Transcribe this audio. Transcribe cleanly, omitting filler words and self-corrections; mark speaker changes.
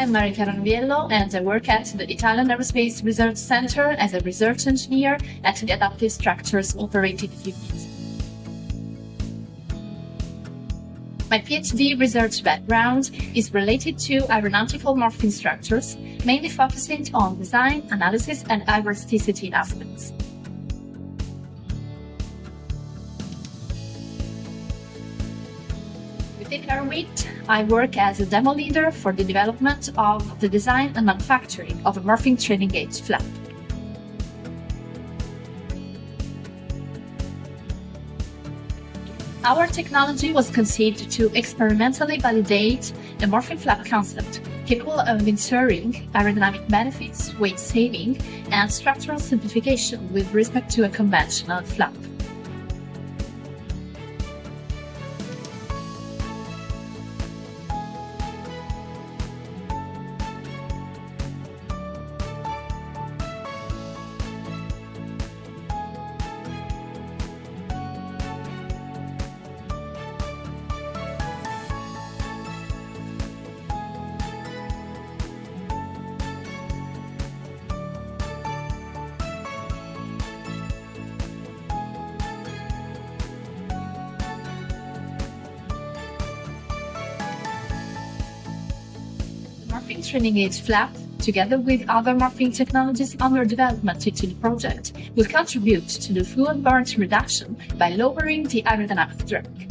Speaker 1: am Marica Ranviello and I work at the Italian Aerospace Research Center as a research engineer at the Adaptive Structures Operating Unit. My PhD research background is related to aeronautical morphine structures, mainly focusing on design, analysis, and aerodynamics aspects. Within HERWINGT, I work as a demo leader for the development of the design and manufacturing of a morphine trailing gauge flap. Our technology was conceived to experimentally validate the morphine flap concept, capable of ensuring aerodynamic benefits, weight saving, and structural simplification with respect to a conventional flap. Morphine trailing gauge flap, together with other morphine technologies under development into the project, will contribute to the fuel burn reduction by lowering the aerodynamic drag.